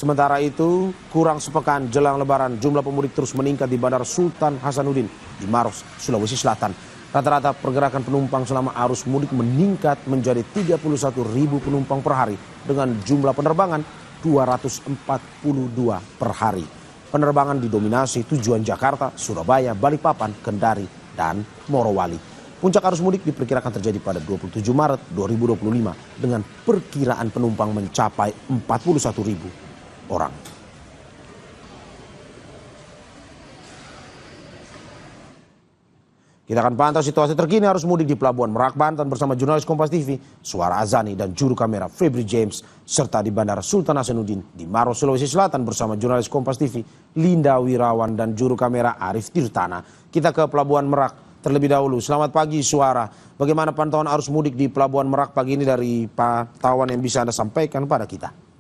Sementara itu, kurang sepekan jelang Lebaran, jumlah pemudik terus meningkat di Bandara Sultan Hasanuddin di Maros, Sulawesi Selatan. Rata-rata pergerakan penumpang selama arus mudik meningkat menjadi 31.000 penumpang per hari dengan jumlah penerbangan 242 per hari. Penerbangan didominasi tujuan Jakarta, Surabaya, Balikpapan, Kendari, dan Morowali. Puncak arus mudik diperkirakan terjadi pada 27 Maret 2025 dengan perkiraan penumpang mencapai 41.000 orang. Kita akan pantau situasi terkini arus mudik di Pelabuhan Merak, Banten bersama jurnalis Kompas TV, Suara Azani dan juru kamera Febri James, serta di Bandara Sultan Hasanuddin di Maros, Sulawesi Selatan bersama jurnalis Kompas TV, Linda Wirawan dan juru kamera Arif Tirtana. Kita ke Pelabuhan Merak terlebih dahulu. Selamat pagi Suara. Bagaimana pantauan arus mudik di Pelabuhan Merak pagi ini dari pantauan yang bisa Anda sampaikan pada kita?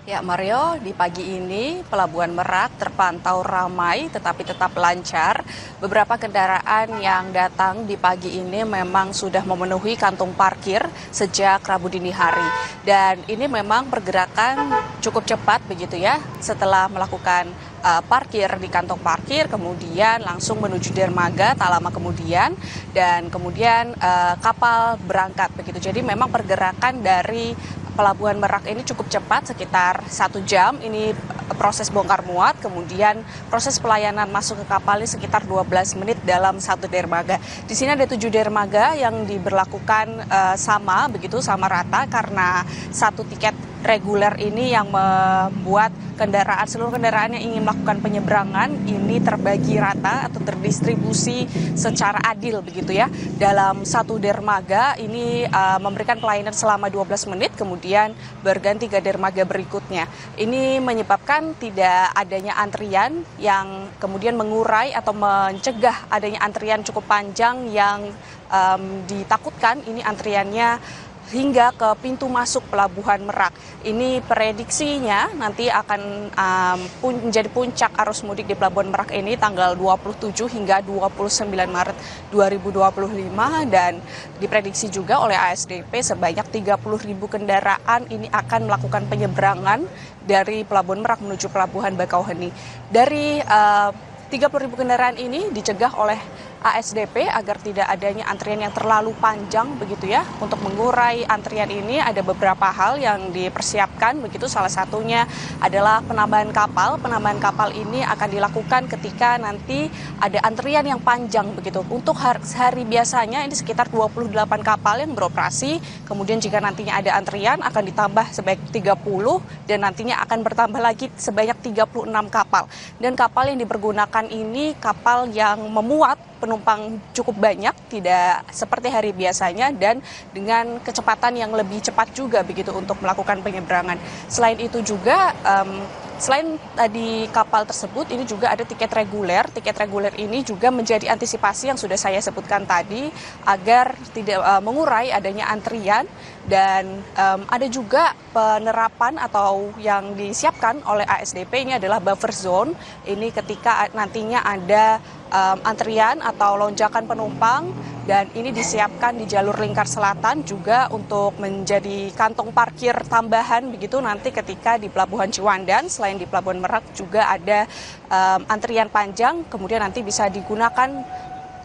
Ya Mario, di pagi ini Pelabuhan Merak terpantau ramai tetapi tetap lancar. Beberapa kendaraan yang datang di pagi ini memang sudah memenuhi kantung parkir sejak Rabu dini hari. Dan ini memang pergerakan cukup cepat begitu ya, setelah melakukan parkir di kantong parkir, kemudian langsung menuju dermaga, tak lama kemudian, dan kemudian kapal berangkat begitu. Jadi memang pergerakan dari Pelabuhan Merak ini cukup cepat, sekitar 1 jam. Ini proses bongkar muat, kemudian proses pelayanan masuk ke kapal ini sekitar 12 menit dalam 1 dermaga. Di sini ada 7 dermaga yang diberlakukan sama rata karena 1 tiket reguler ini yang membuat seluruh kendaraan yang ingin melakukan penyeberangan ini terbagi rata atau terdistribusi secara adil begitu ya. Dalam 1 dermaga ini memberikan pelayanan selama 12 menit, kemudian berganti ke dermaga berikutnya. Ini menyebabkan tidak adanya antrian yang kemudian mengurai atau mencegah adanya antrian cukup panjang yang ditakutkan ini antriannya hingga ke pintu masuk Pelabuhan Merak. Ini prediksinya nanti akan menjadi puncak arus mudik di Pelabuhan Merak ini tanggal 27 hingga 29 Maret 2025 dan diprediksi juga oleh ASDP sebanyak 30.000 kendaraan ini akan melakukan penyeberangan dari Pelabuhan Merak menuju Pelabuhan Bakauheni. Dari 30.000 kendaraan ini dicegah oleh ASDP agar tidak adanya antrian yang terlalu panjang begitu ya. Untuk mengurai antrian ini ada beberapa hal yang dipersiapkan begitu, salah satunya adalah penambahan kapal. Penambahan kapal ini akan dilakukan ketika nanti ada antrian yang panjang begitu. Untuk hari biasanya ini sekitar 28 kapal yang beroperasi, kemudian jika nantinya ada antrian akan ditambah sebanyak 30 dan nantinya akan bertambah lagi sebanyak 36 kapal. Dan kapal yang dipergunakan ini kapal yang memuat penumpang cukup banyak, tidak seperti hari biasanya dan dengan kecepatan yang lebih cepat juga begitu untuk melakukan penyeberangan. Selain itu juga selain tadi kapal tersebut, ini juga ada tiket reguler. Tiket reguler ini juga menjadi antisipasi yang sudah saya sebutkan tadi agar tidak mengurai adanya antrian dan ada juga penerapan atau yang disiapkan oleh ASDP ini adalah buffer zone. Ini ketika nantinya ada antrian atau lonjakan penumpang dan ini disiapkan di jalur lingkar selatan juga untuk menjadi kantong parkir tambahan begitu nanti ketika di Pelabuhan Ciwandan. Selain di Pelabuhan Merak juga ada antrian panjang, kemudian nanti bisa digunakan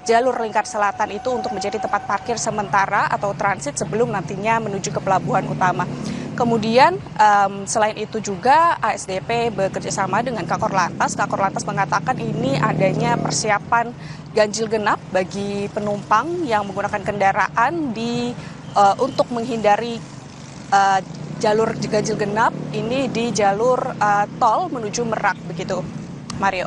jalur lingkar selatan itu untuk menjadi tempat parkir sementara atau transit sebelum nantinya menuju ke pelabuhan utama. Kemudian selain itu juga ASDP bekerjasama dengan Kakor Lantas. Kakor Lantas mengatakan ini adanya persiapan ganjil genap bagi penumpang yang menggunakan kendaraan untuk menghindari jalur ganjil genap ini di jalur tol menuju Merak begitu, Mario.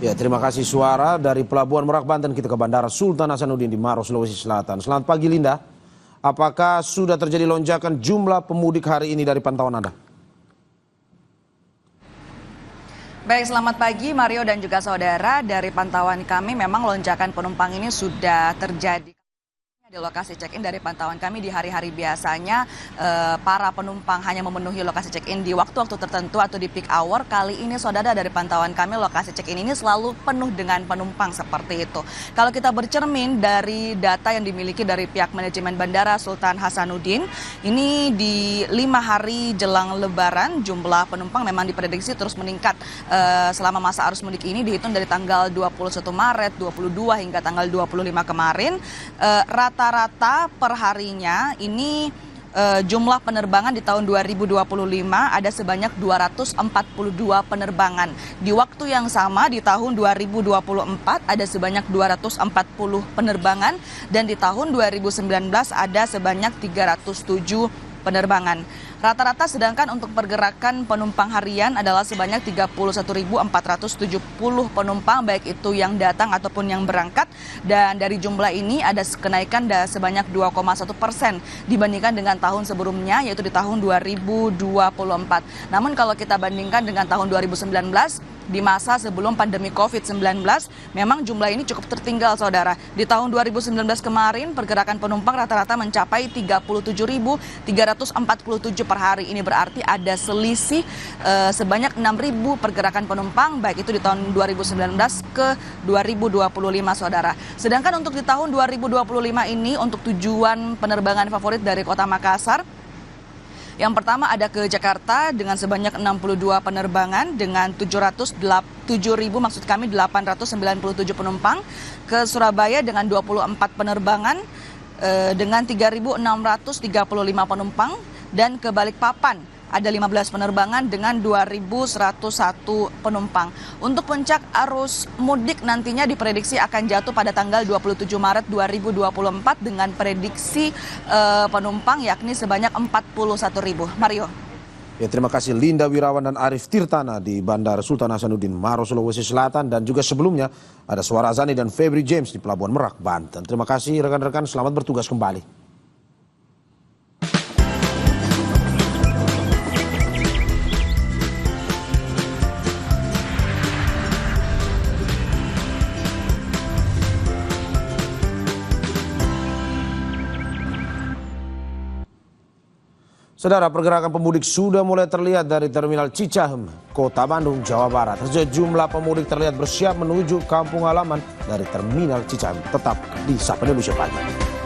Ya, terima kasih Suara. Dari Pelabuhan Merak, Banten kita ke Bandara Sultan Hasanuddin di Maros, Sulawesi Selatan. Selamat pagi Linda. Apakah sudah terjadi lonjakan jumlah pemudik hari ini dari pantauan Anda? Baik, selamat pagi Mario dan juga saudara. Dari pantauan kami memang lonjakan penumpang ini sudah terjadi Di lokasi check-in dari pantauan kami di hari-hari biasanya para penumpang hanya memenuhi lokasi check-in di waktu-waktu tertentu atau di peak hour. Kali ini saudara dari pantauan kami lokasi check-in ini selalu penuh dengan penumpang seperti itu. Kalau kita bercermin dari data yang dimiliki dari pihak manajemen Bandara Sultan Hasanuddin, ini di 5 hari jelang Lebaran jumlah penumpang memang diprediksi terus meningkat selama masa arus mudik ini dihitung dari tanggal 21 Maret, 22 hingga tanggal 25 kemarin. Rata-rata perharinya ini jumlah penerbangan di tahun 2025 ada sebanyak 242 penerbangan. Di waktu yang sama di tahun 2024 ada sebanyak 240 penerbangan dan di tahun 2019 ada sebanyak 307 penerbangan. Rata-rata sedangkan untuk pergerakan penumpang harian adalah sebanyak 31.470 penumpang baik itu yang datang ataupun yang berangkat, dan dari jumlah ini ada kenaikan sebanyak 2,1% dibandingkan dengan tahun sebelumnya yaitu di tahun 2024. Namun kalau kita bandingkan dengan tahun 2019 di masa sebelum pandemi COVID-19 memang jumlah ini cukup tertinggal saudara. Di tahun 2019 kemarin pergerakan penumpang rata-rata mencapai 37.347 per hari. Ini berarti ada selisih sebanyak 6.000 pergerakan penumpang baik itu di tahun 2019 ke 2025 saudara. Sedangkan untuk di tahun 2025 ini untuk tujuan penerbangan favorit dari Kota Makassar, yang pertama ada ke Jakarta dengan sebanyak 62 penerbangan dengan 897 penumpang, ke Surabaya dengan 24 penerbangan dengan 3.635 penumpang, dan ke Balikpapan ada 15 penerbangan dengan 2.101 penumpang. Untuk puncak arus mudik nantinya diprediksi akan jatuh pada tanggal 27 Maret 2024 dengan prediksi penumpang yakni sebanyak 41.000. Mario. Ya, terima kasih Linda Wirawan dan Arif Tirtana di Bandara Sultan Hasanuddin Maros, Sulawesi Selatan, dan juga sebelumnya ada Suara Azani dan Febri James di Pelabuhan Merak, Banten. Terima kasih rekan-rekan, selamat bertugas kembali. Saudara, pergerakan pemudik sudah mulai terlihat dari Terminal Cicahem, Kota Bandung, Jawa Barat. Sejumlah pemudik terlihat bersiap menuju kampung halaman dari Terminal Cicahem. Tetap di Sapa Indonesia Pagi.